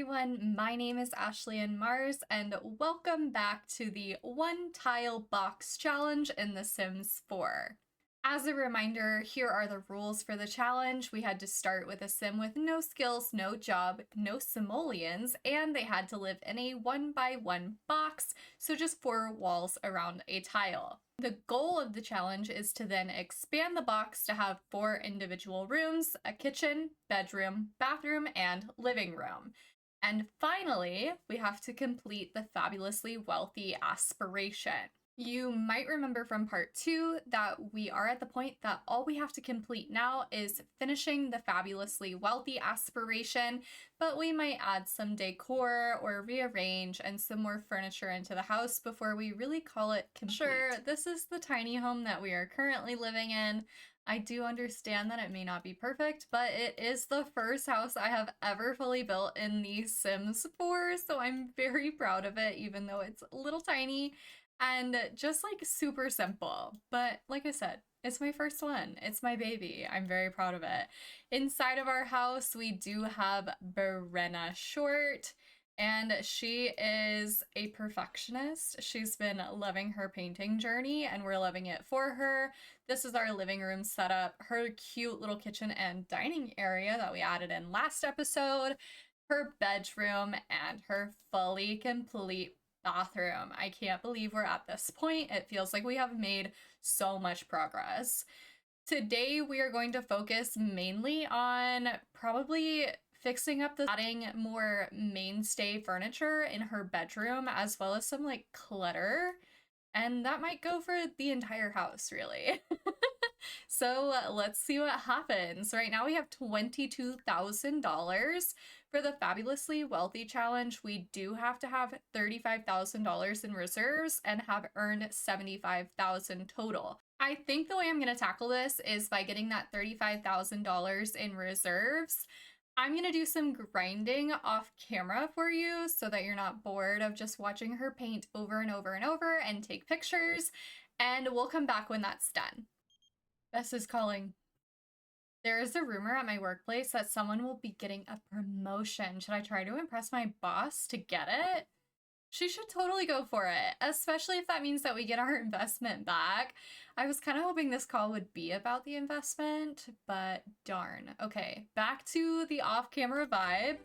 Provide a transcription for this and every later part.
everyone, my name is Ashley and Mars, and welcome back to the One Tile Box Challenge in The Sims 4. As a reminder, here are the rules for the challenge. We had to start with a sim with no skills, no job, no simoleons, and they had to live in a 1x1 box, so just 4 walls around a tile. The goal of the challenge is to then expand the box to have 4 individual rooms, a kitchen, bedroom, bathroom, and living room. And finally, we have to complete the Fabulously Wealthy Aspiration. You might remember from part 2 that we are at the point that all we have to complete now is finishing the Fabulously Wealthy Aspiration, but we might add some decor or rearrange and some more furniture into the house before we really call it complete. Sure, this is the tiny home that we are currently living in. I do understand that it may not be perfect, but it is the first house I have ever fully built in The Sims 4, so I'm very proud of it, even though it's a little tiny and just like super simple. But like I said, it's my first one. It's my baby. I'm very proud of it. Inside of our house, we do have Brenna Short, and she is a perfectionist. She's been loving her painting journey, and we're loving it for her. This is our living room setup, her cute little kitchen and dining area that we added in last episode, her bedroom, and her fully complete bathroom. I can't believe we're at this point. It feels like we have made so much progress. Today, we are going to focus mainly on probably fixing up adding more mainstay furniture in her bedroom, as well as some like clutter. And that might go for the entire house, really. So let's see what happens. Right now we have $22,000 for the Fabulously Wealthy Challenge. We do have to have $35,000 in reserves and have earned $75,000 total. I think the way I'm going to tackle this is by getting that $35,000 in reserves. I'm going to do some grinding off camera for you so that you're not bored of just watching her paint over and over and over and take pictures, and we'll come back when that's done. Bess is calling. There is a rumor at my workplace that someone will be getting a promotion. Should I try to impress my boss to get it? She should totally go for it, especially if that means that we get our investment back. I was kind of hoping this call would be about the investment, but darn. Okay, back to the off-camera vibe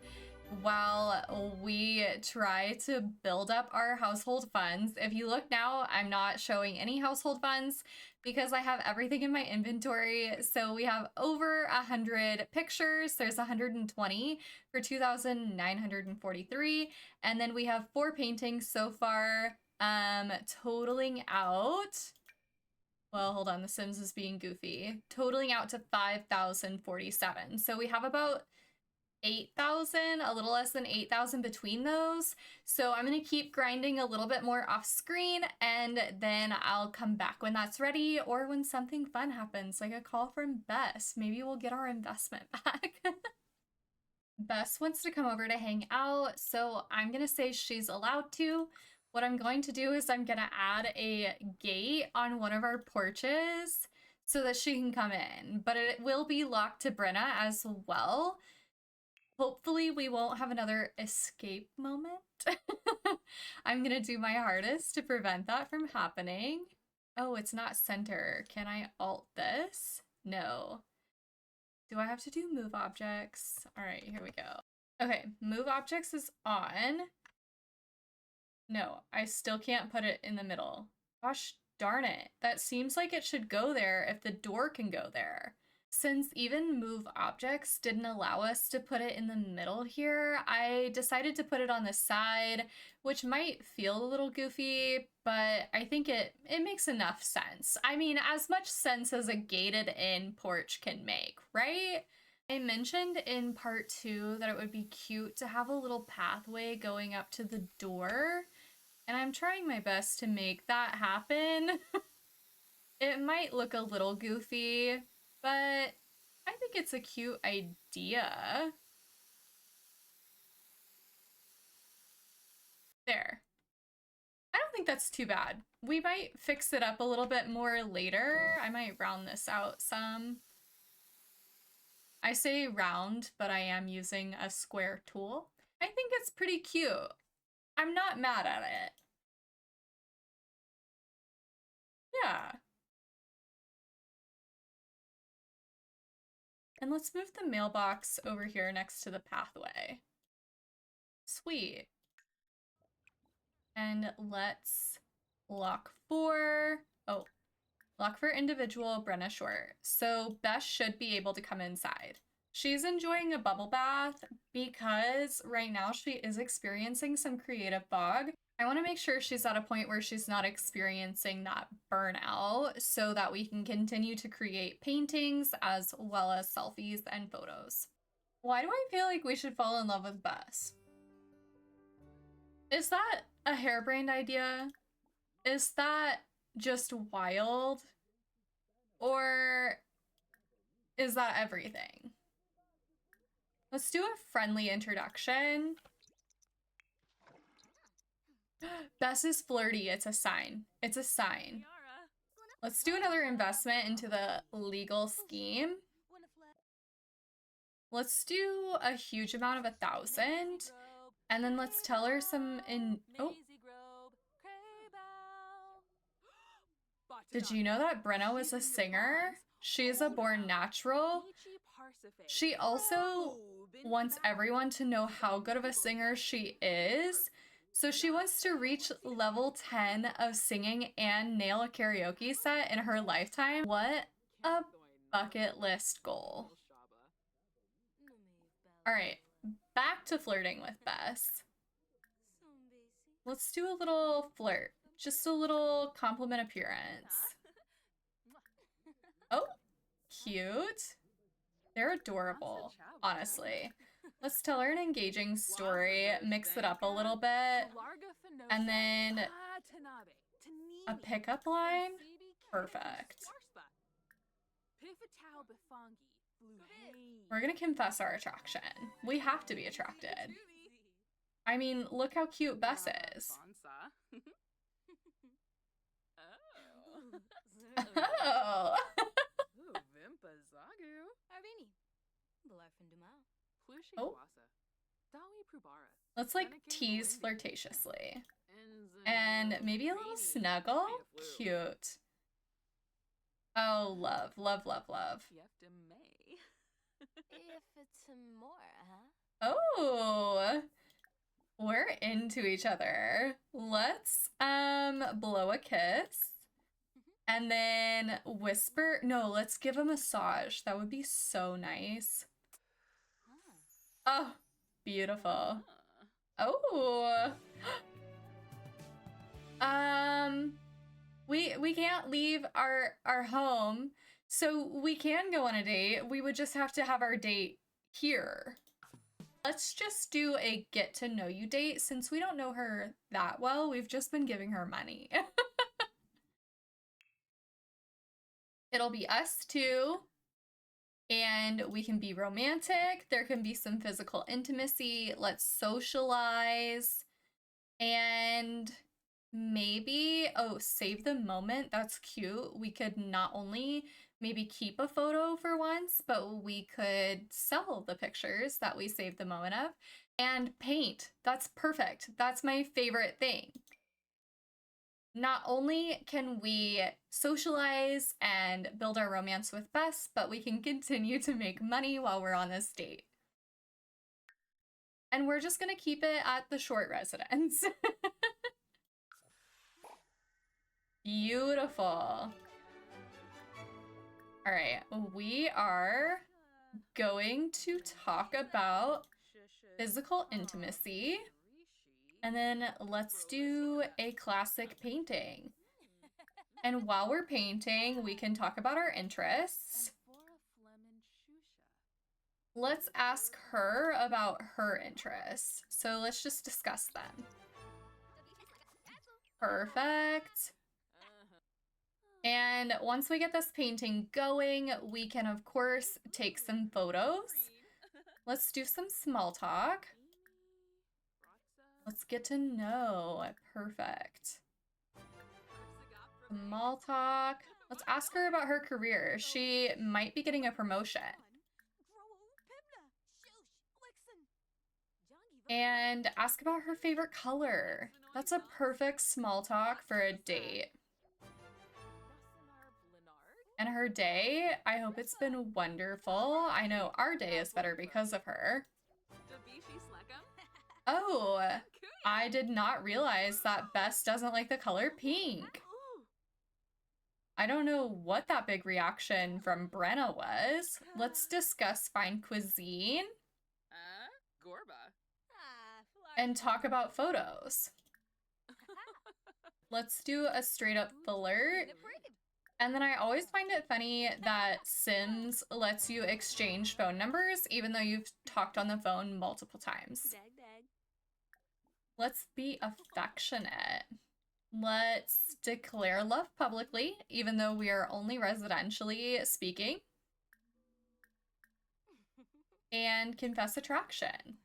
while we try to build up our household funds. If you look now, I'm not showing any household funds because I have everything in my inventory. So we have over 100 pictures. There's 120 for 2,943. And then we have 4 paintings so far, totaling out, well, hold on, The Sims is being goofy, totaling out to 5,047. So we have about 8,000, a little less than 8,000 between those. So I'm going to keep grinding a little bit more off screen, and then I'll come back when that's ready or when something fun happens, like a call from Bess. Maybe we'll get our investment back. Bess wants to come over to hang out, so I'm going to say she's allowed to. What I'm going to do is I'm going to add a gate on one of our porches so that she can come in, but it will be locked to Brenna as well. Hopefully we won't have another escape moment. I'm gonna do my hardest to prevent that from happening. Oh, it's not center. Can I alt this? No. Do I have to do move objects? All right, here we go. Okay, move objects is on. No, I still can't put it in the middle. Gosh darn it. That seems like it should go there if the door can go there. Since even move objects didn't allow us to put it in the middle here, I decided to put it on the side, which might feel a little goofy, but I think it makes enough sense. I mean, as much sense as a gated in porch can make, right? I mentioned in part 2 that it would be cute to have a little pathway going up to the door, and I'm trying my best to make that happen. It might look a little goofy, but I think it's a cute idea. There. I don't think that's too bad. We might fix it up a little bit more later. I might round this out some. I say round, but I am using a square tool. I think think it's pretty cute. I'm not mad at it. Yeah. And let's move the mailbox over here next to the pathway. Sweet. And let's lock for, lock for individual Brenna Short. So Bess should be able to come inside. She's enjoying a bubble bath because right now she is experiencing some creative fog. I want to make sure she's at a point where she's not experiencing that burnout so that we can continue to create paintings as well as selfies and photos. Why do I feel like we should fall in love with Bess? Is that a harebrained idea? Is that just wild? Or is that everything? Let's do a friendly introduction. Bess is flirty. It's a sign. It's a sign. Let's do another investment into the legal scheme. Let's do a huge amount of 1,000. And then let's tell her some Did you know that Brenna is a singer? She is a born natural. She also wants everyone to know how good of a singer she is. So she wants to reach level 10 of singing and nail a karaoke set in her lifetime. What a bucket list goal. All right, back to flirting with Bess. Let's do a little flirt. Just a little compliment appearance. Oh, cute. They're adorable, honestly. Let's tell her an engaging story, mix it up a little bit, and then a pickup line? Perfect. We're gonna confess our attraction. We have to be attracted. I mean, look how cute Bess is. Oh. Oh. Let's like tease flirtatiously. And maybe a little snuggle? Cute. Oh, love, love, love, love. Oh, we're into each other. Let's blow a kiss. And then whisper. No, let's give a massage. That would be so nice. Oh, beautiful. Oh. We can't leave our home, so we can go on a date. We would just have to have our date here. Let's just do a get to know you date since we don't know her that well. We've just been giving her money. It'll be us two, and we can be romantic. There can be some physical intimacy. Let's socialize. And maybe, save the moment. That's cute. We could not only maybe keep a photo for once, but we could sell the pictures that we saved the moment of and paint. That's perfect. That's my favorite thing. Not only can we socialize and build our romance with Bess, but we can continue to make money while we're on this date. And we're just gonna keep it at the Short residence. Beautiful. All right, we are going to talk about physical intimacy. And then let's do a classic painting. And while we're painting, we can talk about our interests. Let's ask her about her interests. So let's just discuss them. Perfect. And once we get this painting going, we can, of course, take some photos. Let's do some small talk. Let's get to know. Perfect. Small talk. Let's ask her about her career. She might be getting a promotion. and ask about her favorite color. That's a perfect small talk for a date. And her day, I hope it's been wonderful. I know our day is better because of her. Oh, I did not realize that Bess doesn't like the color pink. I don't know what that big reaction from Brenna was. Let's discuss fine cuisine and talk about photos. Let's do a straight up flirt. And then I always find it funny that Sims lets you exchange phone numbers even though you've talked on the phone multiple times. Let's be affectionate. Let's declare love publicly, even though we are only residentially speaking. And confess attraction.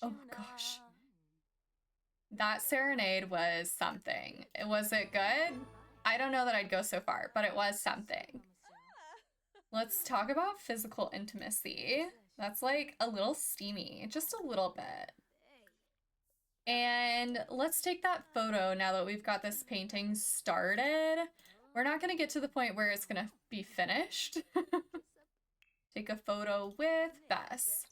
Oh gosh. That serenade was something. Was it good? I don't know that I'd go so far, but it was something. Let's talk about physical intimacy. That's like a little steamy, just a little bit. And let's take that photo now that we've got this painting started. We're not gonna get to the point where it's gonna be finished. Take a photo with Bess.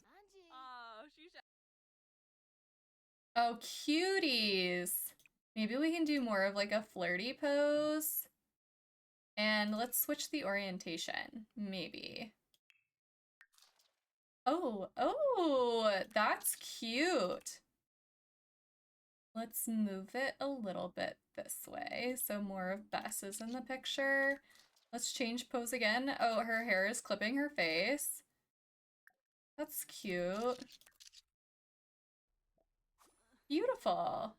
Oh, cuties. Maybe we can do more of like a flirty pose. And let's switch the orientation, maybe. Oh, that's cute. Let's move it a little bit this way so more of Bess is in the picture. Let's change pose again. Oh, her hair is clipping her face. That's cute. Beautiful.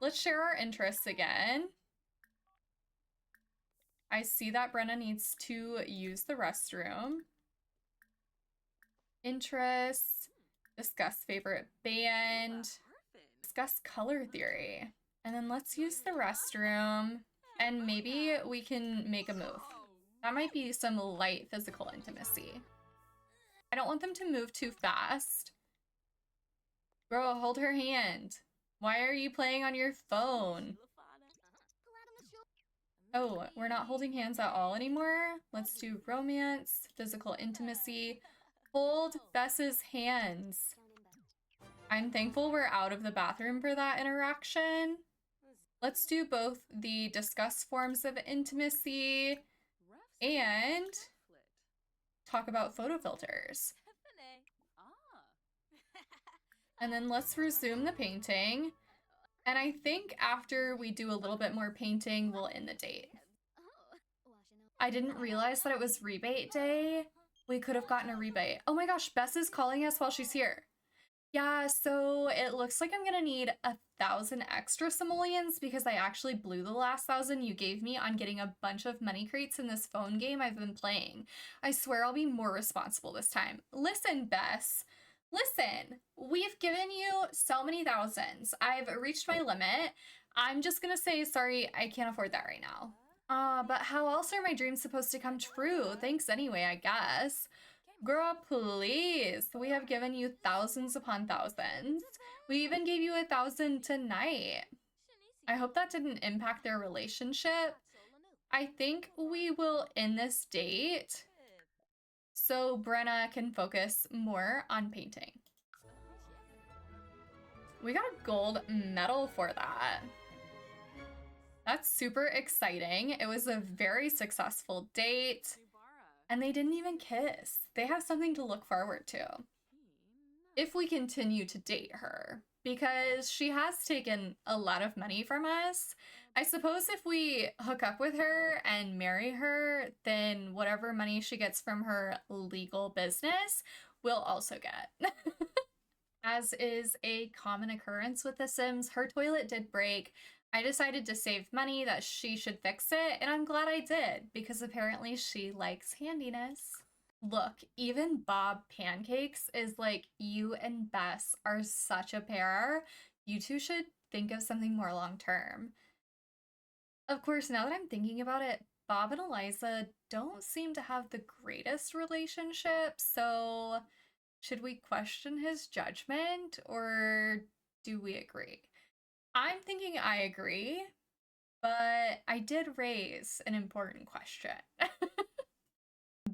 Let's share our interests again. I see that Brenna needs to use the restroom. Interests, discuss favorite band, discuss color theory. And then let's use the restroom and maybe we can make a move. That might be some light physical intimacy. I don't want them to move too fast. Bro, hold her hand. Why are you playing on your phone? Oh, we're not holding hands at all anymore. Let's do romance, physical intimacy. Hold Bess's hands. I'm thankful we're out of the bathroom for that interaction. Let's do both the discuss forms of intimacy and talk about photo filters. And then let's resume the painting. And I think after we do a little bit more painting, we'll end the date. I didn't realize that it was rebate day. We could have gotten a rebate. Oh my gosh, Bess is calling us while she's here. Yeah, so it looks like I'm gonna need 1,000 extra simoleons because I actually blew the last 1,000 you gave me on getting a bunch of money crates in this phone game I've been playing. I swear I'll be more responsible this time. Listen, Bess. Listen, we've given you so many thousands. I've reached my limit. I'm just gonna say, sorry, I can't afford that right now. But how else are my dreams supposed to come true? Thanks anyway, I guess. Girl, please. We have given you thousands upon thousands. We even gave you 1,000 tonight. I hope that didn't impact their relationship. I think we will end this date so Brenna can focus more on painting. We got a gold medal for that. That's super exciting. It was a very successful date. And they didn't even kiss. They have something to look forward to. If we continue to date her, because she has taken a lot of money from us. I suppose if we hook up with her and marry her, then whatever money she gets from her legal business, we'll also get. As is a common occurrence with The Sims, her toilet did break. I decided to save money that she should fix it, and I'm glad I did, because apparently she likes handiness. Look, even Bob Pancakes is like, you and Bess are such a pair. You two should think of something more long-term. Of course, now that I'm thinking about it, Bob and Eliza don't seem to have the greatest relationship, so should we question his judgment or do we agree? I'm thinking I agree, but I did raise an important question.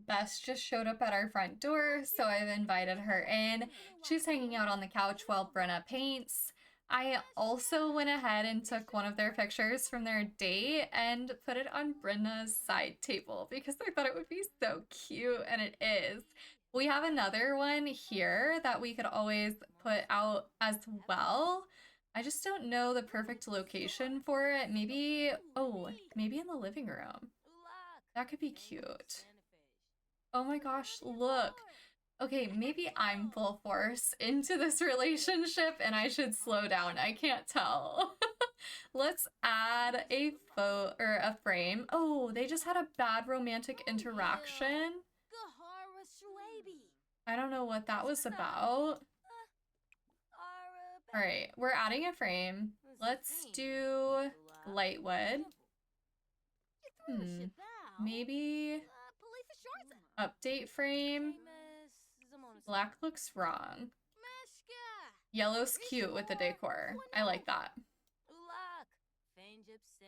Bess just showed up at our front door, so I've invited her in. She's hanging out on the couch while Brenna paints. I also went ahead and took one of their pictures from their date and put it on Brenna's side table because I thought it would be so cute, and it is. We have another one here that we could always put out as well. I just don't know the perfect location for it. Maybe, oh, maybe in the living room. That could be cute. Oh my gosh, look. Okay, maybe I'm full force into this relationship and I should slow down. I can't tell. Let's add a photo or a frame. Oh, they just had a bad romantic interaction. I don't know what that was about. All right, we're adding a frame. Let's do Lightwood. Maybe update frame. Black looks wrong. Yellow's cute with the decor. I like that.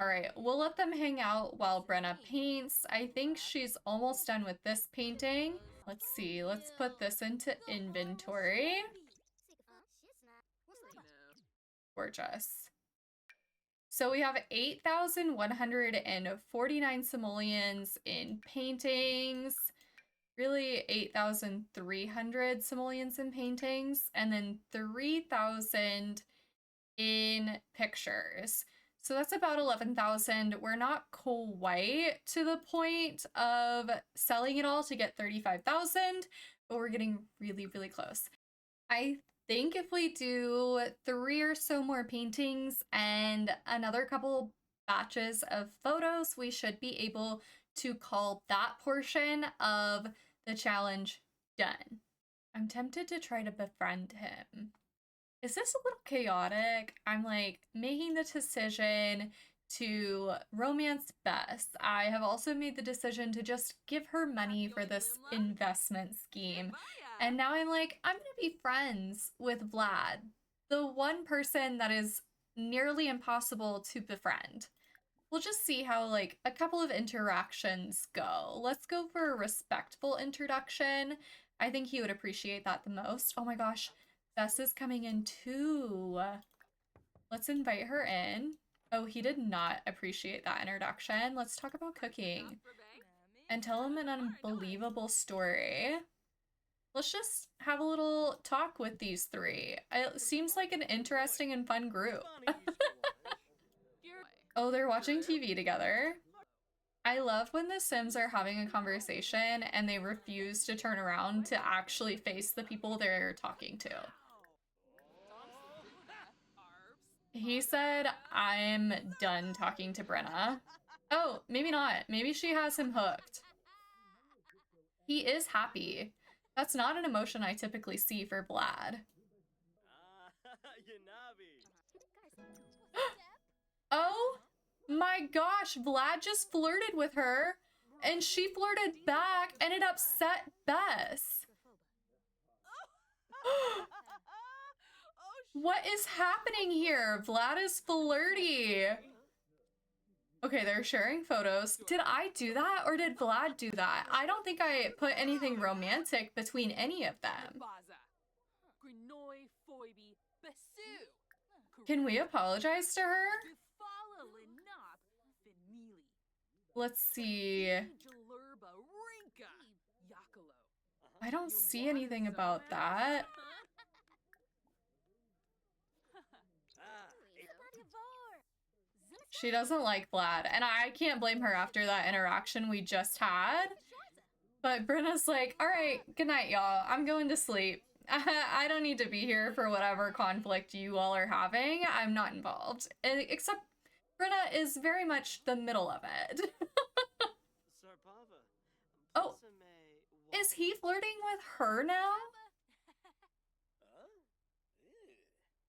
All right, we'll let them hang out while Brenna paints. I think she's almost done with this painting. Let's see, let's put this into inventory. Gorgeous. So we have 8,149 simoleons in paintings, really 8,300 simoleons in paintings, and then 3,000 in pictures. So that's about 11,000. We're not quite to the point of selling it all to get 35,000, but we're getting really, really close. I think if we do 3 or so more paintings and another couple batches of photos, we should be able to call that portion of the challenge done. I'm tempted to try to befriend him. Is this a little chaotic? I'm like making the decision to romance Bess. I have also made the decision to just give her money for this investment scheme. And now I'm like, I'm gonna be friends with Vlad, the one person that is nearly impossible to befriend. We'll just see how like a couple of interactions go. Let's go for a respectful introduction. I think he would appreciate that the most. Oh my gosh, Bess is coming in too. Let's invite her in. Oh, he did not appreciate that introduction. Let's talk about cooking and tell him an unbelievable story. Let's just have a little talk with these 3. It seems like an interesting and fun group. Oh, they're watching TV together. I love when the Sims are having a conversation and they refuse to turn around to actually face the people they're talking to. He said, I'm done talking to Brenna. Oh, maybe not. Maybe she has him hooked. He is happy. That's not an emotion I typically see for Vlad. Oh my gosh, Vlad just flirted with her and she flirted back and it upset Bess. What is happening here? Vlad is flirty. Okay, they're sharing photos. Did I do that or did Vlad do that? I don't think I put anything romantic between any of them. Can we apologize to her? Let's see. I don't see anything about that. She doesn't like Vlad, and I can't blame her after that interaction we just had. But Brenna's like, all right, good night, y'all. I'm going to sleep. I don't need to be here for whatever conflict you all are having. I'm not involved. Except Brenna is very much the middle of it. Oh, is he flirting with her now?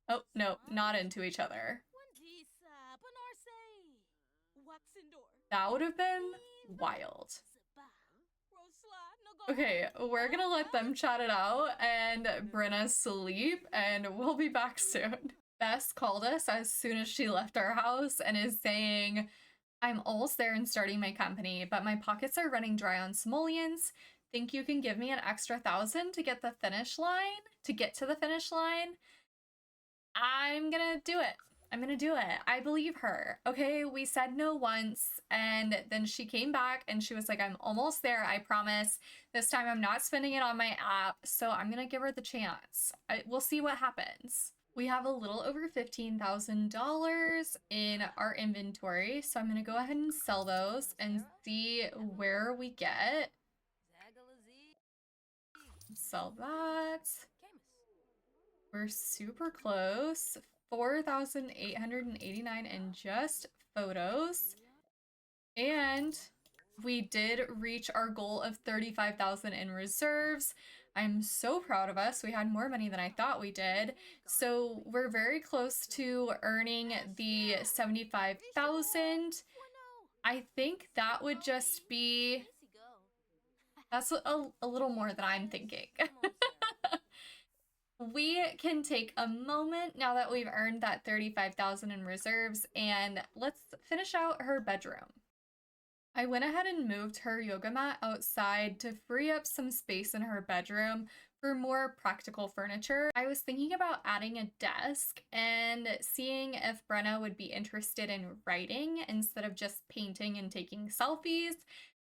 Oh, no, not into each other. That would have been wild. Okay, we're gonna let them chat it out and Brenna sleep, and we'll be back soon. Bess called us as soon as she left our house and is saying, I'm almost there and starting my company, but my pockets are running dry on simoleons. Think you can give me an extra 1,000 to get the finish line? To get to the finish line? I'm gonna do it. I'm gonna do it. I believe her. Okay, we said no once, and then she came back and she was like, I'm almost there, I promise. This time I'm not spending it on my app, so I'm gonna give her the chance. We'll see what happens. We have a little over $15,000 in our inventory, so I'm gonna go ahead and sell those and see where we get. Sell that. We're super close. 4,889 in just photos. And we did reach our goal of 35,000 in reserves. I'm so proud of us. We had more money than I thought we did. So we're very close to earning the 75,000. I think that would just be, that's a little more than I'm thinking. We can take a moment now that we've earned that 35,000 in reserves, and let's finish out her bedroom. I went ahead and moved her yoga mat outside to free up some space in her bedroom for more practical furniture. I was thinking about adding a desk and seeing if Brenna would be interested in writing instead of just painting and taking selfies.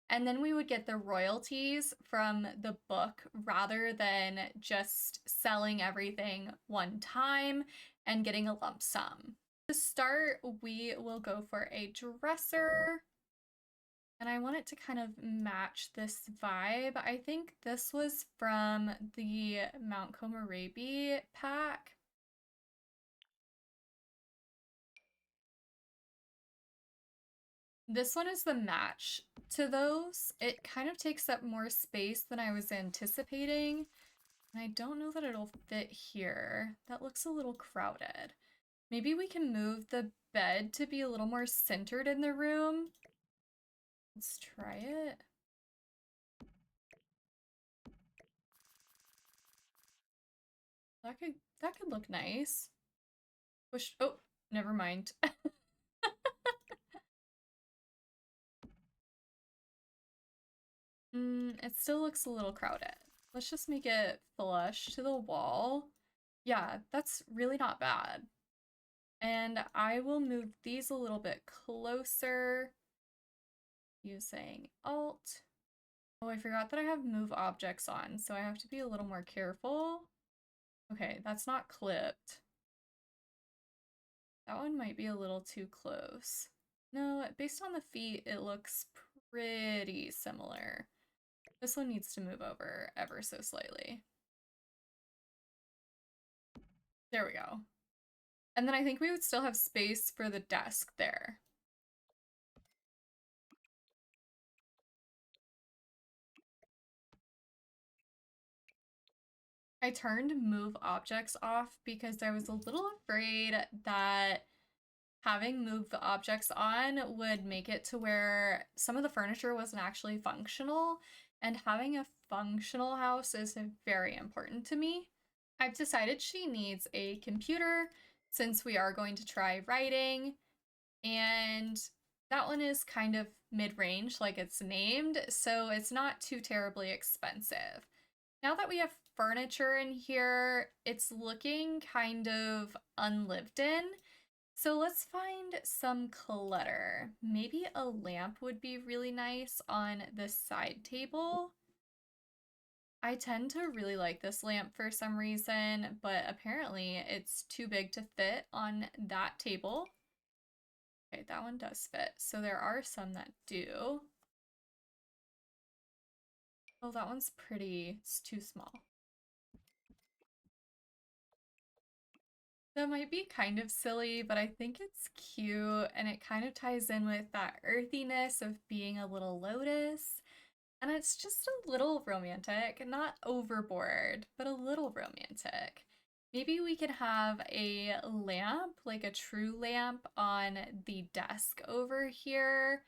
And then we would get the royalties from the book rather than just selling everything one time and getting a lump sum. To start, we will go for a dresser. And I want it to kind of match this vibe. I think this was from the Mount Komorebi pack. This one is the match to those. It kind of takes up more space than I was anticipating. And I don't know that it'll fit here. That looks a little crowded. Maybe we can move the bed to be a little more centered in the room. Let's try it. That could look nice. Oh, never mind. It still looks a little crowded. Let's just make it flush to the wall. Yeah, that's really not bad. And I will move these a little bit closer using Alt. Oh, I forgot that I have move objects on, so I have to be a little more careful. Okay, that's not clipped. That one might be a little too close. No, based on the feet, it looks pretty similar. This one needs to move over ever so slightly. There we go. And then I think we would still have space for the desk there. I turned move objects off because I was a little afraid that having move the objects on would make it to where some of the furniture wasn't actually functional, and having a functional house is very important to me. I've decided she needs a computer since we are going to try writing, and that one is kind of mid-range like it's named, so it's not too terribly expensive. Now that we have furniture in here, it's looking kind of unlived in. So let's find some clutter. Maybe a lamp would be really nice on the side table. I tend to really like this lamp for some reason, but apparently it's too big to fit on that table. Okay, that one does fit. So there are some that do. Oh, that one's pretty. It's too small. That might be kind of silly, but I think it's cute and it kind of ties in with that earthiness of being a little lotus. And it's just a little romantic, not overboard, but a little romantic. Maybe we could have a lamp, like a true lamp, on the desk over here.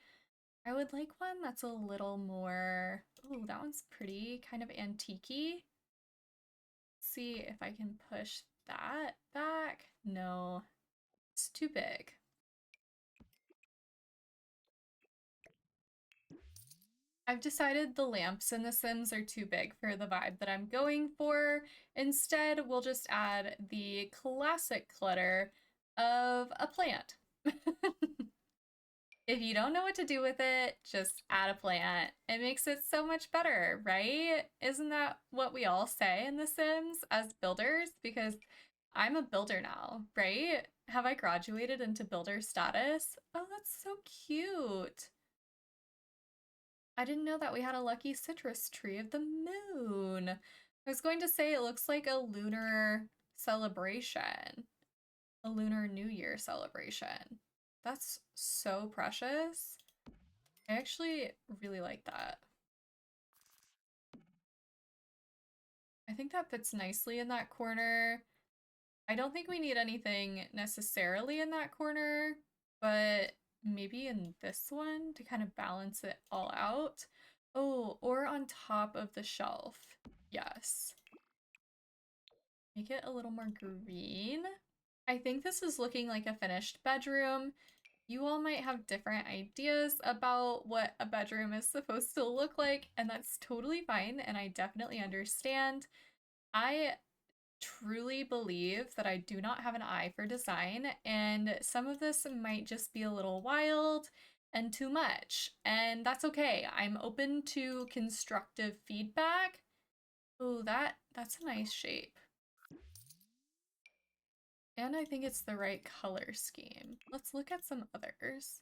I would like one that's a little more, oh, that one's pretty, kind of antique-y. See if I can push that back. No, it's too big. I've decided the lamps in The Sims are too big for the vibe that I'm going for. Instead, we'll just add the classic clutter of a plant. If you don't know what to do with it, just add a plant. It makes it so much better, right? Isn't that what we all say in The Sims as builders? Because I'm a builder now, right? Have I graduated into builder status? Oh, that's so cute. I didn't know that we had a lucky citrus tree of the moon. I was going to say it looks like a lunar celebration, a lunar New Year celebration. That's so precious. I actually really like that. I think that fits nicely in that corner. I don't think we need anything necessarily in that corner, but maybe in this one to kind of balance it all out. Oh, or on top of the shelf. Yes. Make it a little more green. I think this is looking like a finished bedroom. You all might have different ideas about what a bedroom is supposed to look like, and that's totally fine, and I definitely understand. I truly believe that I do not have an eye for design, and some of this might just be a little wild and too much, and that's okay. I'm open to constructive feedback. Oh, that's a nice shape. And I think it's the right color scheme. Let's look at some others.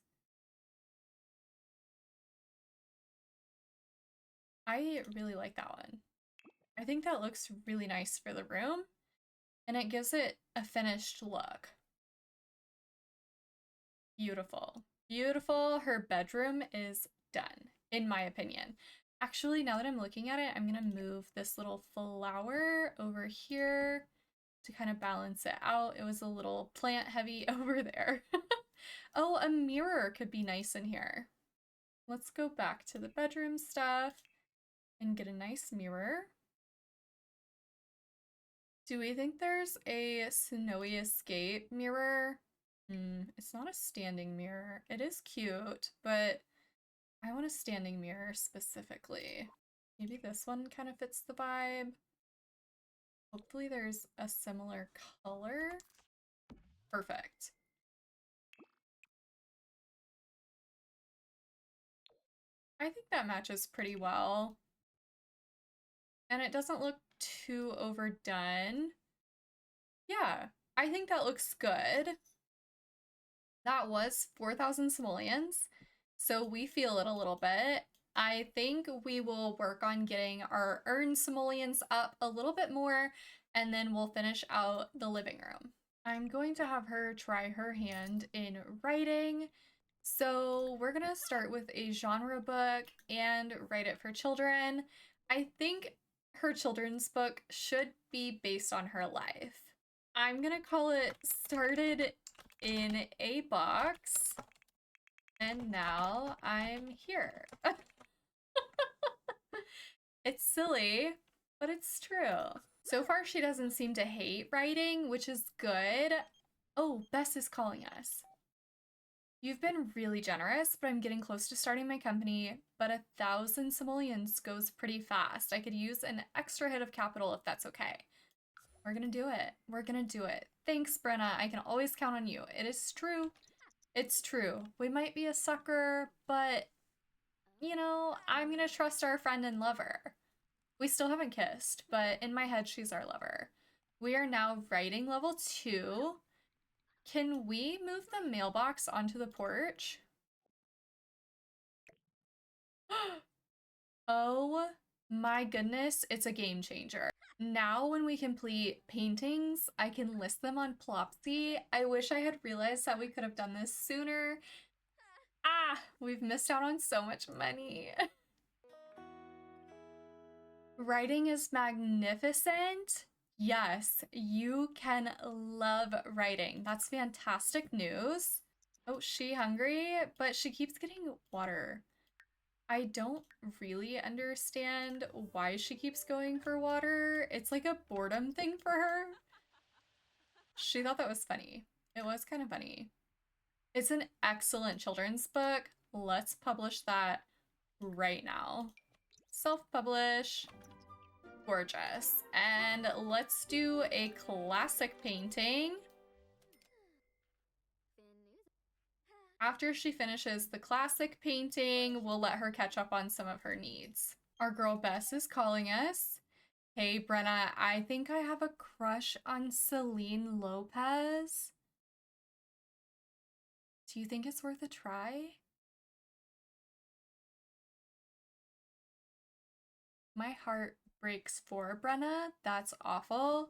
I really like that one. I think that looks really nice for the room, and it gives it a finished look. Beautiful. Beautiful. Her bedroom is done, in my opinion. Actually, now that I'm looking at it, I'm gonna move this little flower over here to kind of balance it out. It was a little plant heavy over there. Oh, a mirror could be nice in here. Let's go back to the bedroom stuff and get a nice mirror. Do we think there's a snowy escape mirror? It's not a standing mirror. It is cute, but I want a standing mirror specifically. Maybe this one kind of fits the vibe. Hopefully there's a similar color. Perfect. I think that matches pretty well. And it doesn't look too overdone. Yeah, I think that looks good. That was 4,000 simoleons, so we feel it a little bit. I think we will work on getting our earned simoleons up a little bit more, and then we'll finish out the living room. I'm going to have her try her hand in writing. So we're gonna start with a genre book and write it for children. I think her children's book should be based on her life. I'm gonna call it Started in a Box, and now I'm here. It's silly, but it's true. So far, she doesn't seem to hate writing, which is good. Oh, Bess is calling us. You've been really generous, but I'm getting close to starting my company, but 1,000 simoleons goes pretty fast. I could use an extra hit of capital if that's okay. We're gonna do it. We're gonna do it. Thanks, Brenna. I can always count on you. It is true. It's true. We might be a sucker, but, you know, I'm gonna trust our friend and lover. We still haven't kissed, but in my head, she's our lover. We are now writing level 2. Can we move the mailbox onto the porch? Oh my goodness, it's a game changer. Now when we complete paintings, I can list them on Plopsy. I wish I had realized that we could have done this sooner. Ah, we've missed out on so much money. Writing is magnificent. Yes, you can love writing. That's fantastic news. Oh, she hungry? But she keeps getting water. I don't really understand why she keeps going for water. It's like a boredom thing for her. She thought that was funny. It was kind of funny. It's an excellent children's book. Let's publish that right now. Self-publish. Gorgeous. And let's do a classic painting. After she finishes the classic painting, we'll let her catch up on some of her needs. Our girl Bess is calling us. Hey, Brenna, I think I have a crush on Celine Lopez. Do you think it's worth a try? My heart breaks for Brenna. That's awful.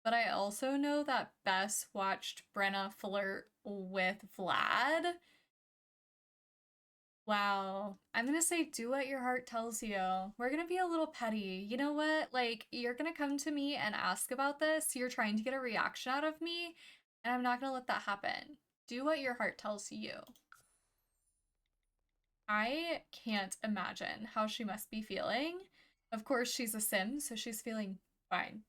But I also know that Bess watched Brenna flirt with Vlad. Wow. I'm gonna say do what your heart tells you. We're gonna be a little petty. You know what? Like, you're gonna come to me and ask about this. You're trying to get a reaction out of me, and I'm not gonna let that happen. Do what your heart tells you. I can't imagine how she must be feeling. Of course, she's a sim, so she's feeling fine.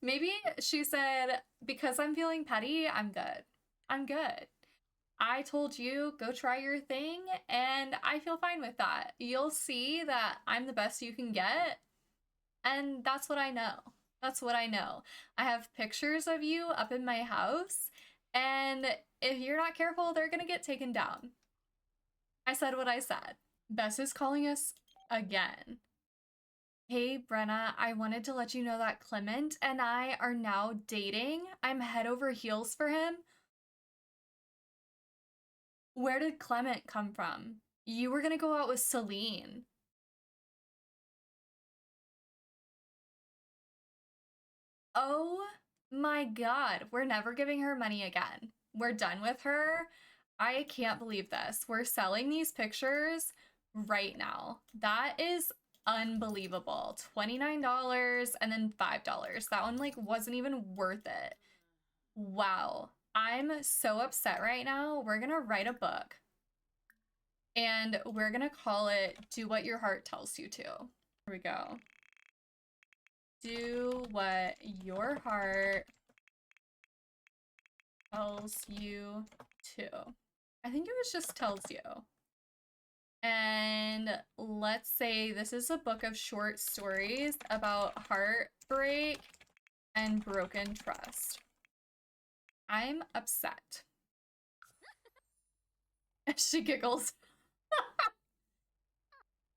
Maybe she said, because I'm feeling petty, I'm good. I'm good. I told you, go try your thing, and I feel fine with that. You'll see that I'm the best you can get, and that's what I know. That's what I know. I have pictures of you up in my house, and if you're not careful, they're gonna get taken down. I said what I said. Bess is calling us again. Hey, Brenna, I wanted to let you know that Clement and I are now dating. I'm head over heels for him. Where did Clement come from? You were gonna go out with Celine. Oh my god, we're never giving her money again. We're done with her. I can't believe this. We're selling these pictures right now. That is unbelievable. $29 and then $5. That one like wasn't even worth it. Wow. I'm so upset right now. We're gonna write a book and we're gonna call it Do What Your Heart Tells You to. Here we go. Do what your heart tells you to. I think it was just tells you. And let's say this is a book of short stories about heartbreak and broken trust. I'm upset. She giggles.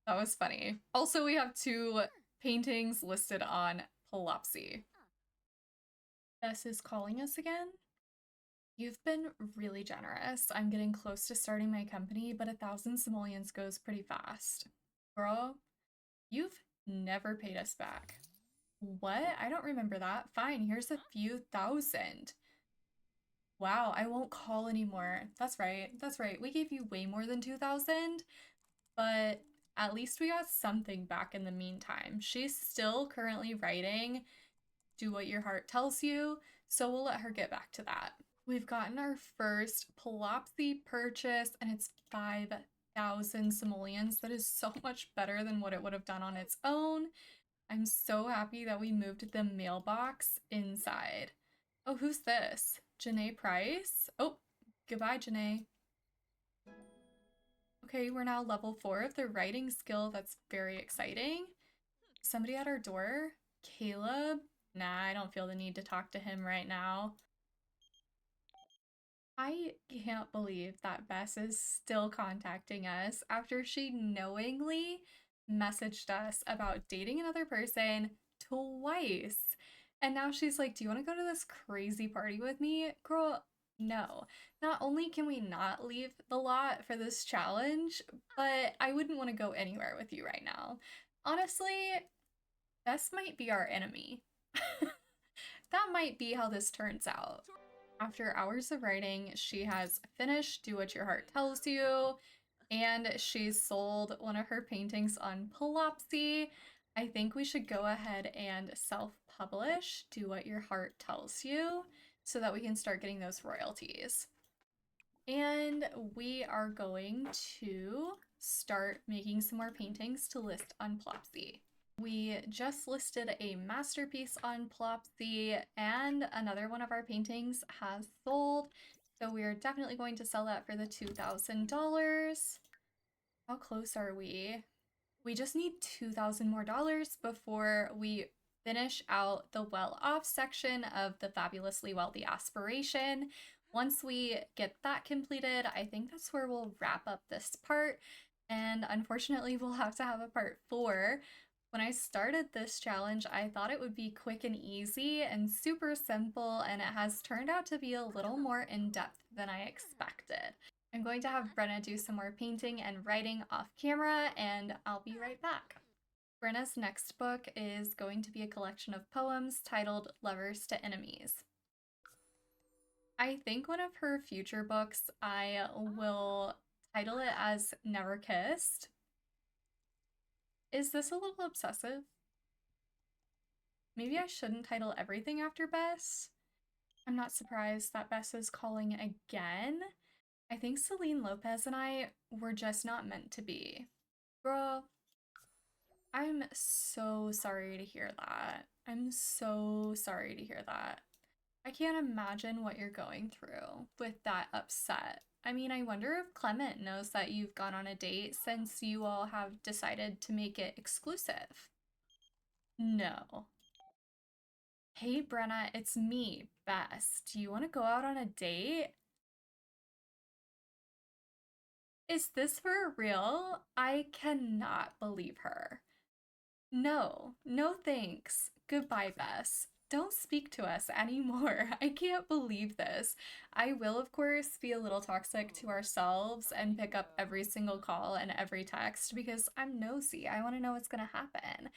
That was funny. Also, we have 2 paintings listed on Palopsy. Bess is calling us again. You've been really generous. I'm getting close to starting my company, but 1,000 simoleons goes pretty fast. Girl, you've never paid us back. What? I don't remember that. Fine, here's a few thousand. Wow, I won't call anymore. That's right. That's right. We gave you way more than 2,000, but at least we got something back in the meantime. She's still currently writing Do What Your Heart Tells You, so we'll let her get back to that. We've gotten our first Palopsy purchase, and it's 5,000 simoleons. That is so much better than what it would have done on its own. I'm so happy that we moved the mailbox inside. Oh, who's this? Janae Price? Oh, goodbye, Janae. Okay, we're now level 4 of the writing skill. That's very exciting. Somebody at our door? Caleb? Nah, I don't feel the need to talk to him right now. I can't believe that Bess is still contacting us after she knowingly messaged us about dating another person twice. And now she's like, do you want to go to this crazy party with me? Girl, no. Not only can we not leave the lot for this challenge, but I wouldn't want to go anywhere with you right now. Honestly, Bess might be our enemy. That might be how this turns out. After hours of writing, she has finished Do What Your Heart Tells You, and she's sold one of her paintings on Palopsy. I think we should go ahead and self-publish Do What Your Heart Tells You so that we can start getting those royalties. And we are going to start making some more paintings to list on Plopsy. We just listed a masterpiece on Plopsy, and another one of our paintings has sold. So we are definitely going to sell that for the $2,000. How close are we? We just need $2,000 more before we finish out the well-off section of the Fabulously Wealthy Aspiration. Once we get that completed, I think that's where we'll wrap up this part. And unfortunately, we'll have to have a part 4. When I started this challenge, I thought it would be quick and easy and super simple, and it has turned out to be a little more in-depth than I expected. I'm going to have Brenna do some more painting and writing off camera, and I'll be right back. Brenna's next book is going to be a collection of poems titled Lovers to Enemies. I think one of her future books, I will title it as Never Kissed. Is this a little obsessive? Maybe I shouldn't title everything after Bess. I'm not surprised that Bess is calling again. I think Celine Lopez and I were just not meant to be. Girl, I'm so sorry to hear that. I'm so sorry to hear that. I can't imagine what you're going through with that upset. I mean, I wonder if Clement knows that you've gone on a date since you all have decided to make it exclusive. No. Hey, Brenna, it's me, Bess. Do you want to go out on a date? Is this for real? I cannot believe her. No, no thanks. Goodbye, Bess. Don't speak to us anymore. I can't believe this. I will, of course, be a little toxic to ourselves and pick up every single call and every text because I'm nosy. I want to know what's going to happen.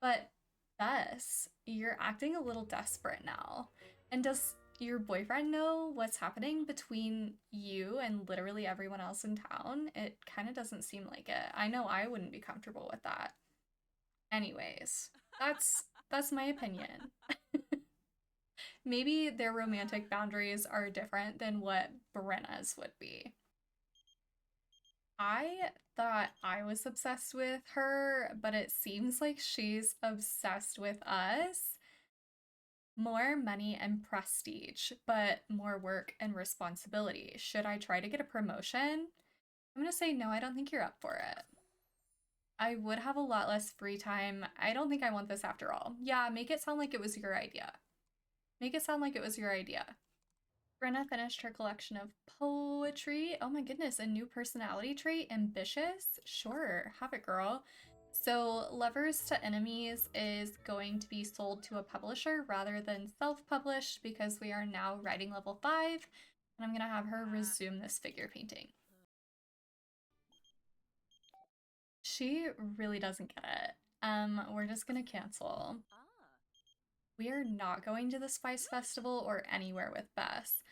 But, Bess, you're acting a little desperate now. And does your boyfriend know what's happening between you and literally everyone else in town? It kind of doesn't seem like it. I know I wouldn't be comfortable with that. Anyways, that's my opinion. Maybe their romantic boundaries are different than what Brenna's would be. I thought I was obsessed with her, but it seems like she's obsessed with us. More money and prestige, but more work and responsibility. Should I try to get a promotion? I'm gonna say no, I don't think you're up for it. I would have a lot less free time. I don't think I want this after all. Yeah, make it sound like it was your idea. Make it sound like it was your idea. Brenna finished her collection of poetry. Oh my goodness, a new personality trait, ambitious? Sure, have it, girl. So, Lovers to Enemies is going to be sold to a publisher rather than self-published because we are now writing level 5, and I'm gonna have her resume this figure painting. She really doesn't get it. We're just gonna cancel. We are not going to the Spice Festival or anywhere with Bess.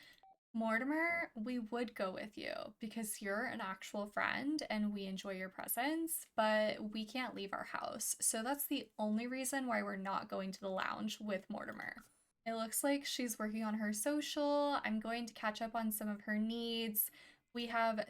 Mortimer, we would go with you because you're an actual friend and we enjoy your presence, but we can't leave our house. So that's the only reason why we're not going to the lounge with Mortimer. It looks like she's working on her social. I'm going to catch up on some of her needs. We have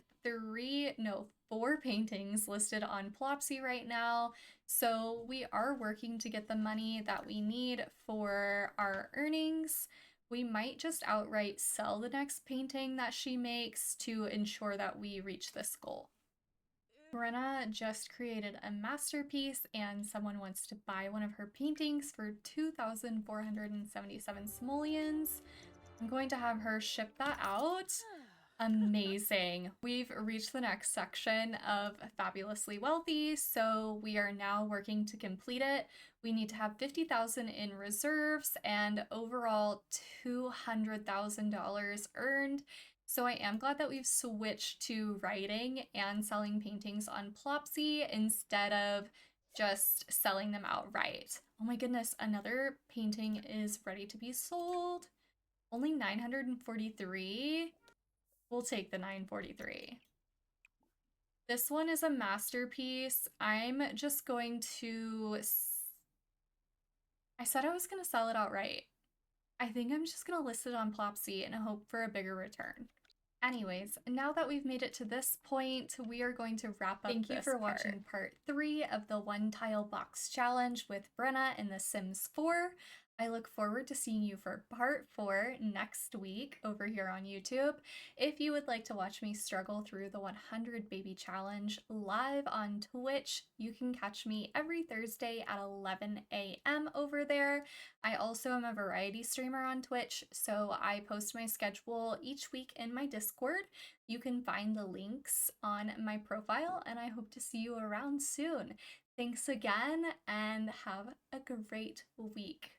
4 paintings listed on Plopsy right now. So we are working to get the money that we need for our earnings. We might just outright sell the next painting that she makes to ensure that we reach this goal. Brenna just created a masterpiece and someone wants to buy one of her paintings for 2,477 simoleons. I'm going to have her ship that out. Amazing. We've reached the next section of Fabulously Wealthy, so we are now working to complete it. We need to have 50,000 in reserves and overall $200,000 earned. So I am glad that we've switched to writing and selling paintings on Plopsy instead of just selling them outright. Oh my goodness, another painting is ready to be sold. Only 943. We'll take the 943. This one is a masterpiece. I'm just going to... I said I was going to sell it outright. I think I'm just going to list it on Plopsy and hope for a bigger return. Anyways, now that we've made it to this point, we are going to wrap up. Thank you for watching part 3 of the one tile box challenge with Brenna in The Sims 4. I look forward to seeing you for part 4 next week over here on YouTube. If you would like to watch me struggle through the 100 baby challenge live on Twitch, you can catch me every Thursday at 11 a.m. over there. I also am a variety streamer on Twitch, so I post my schedule each week in my Discord. You can find the links on my profile, and I hope to see you around soon. Thanks again, and have a great week.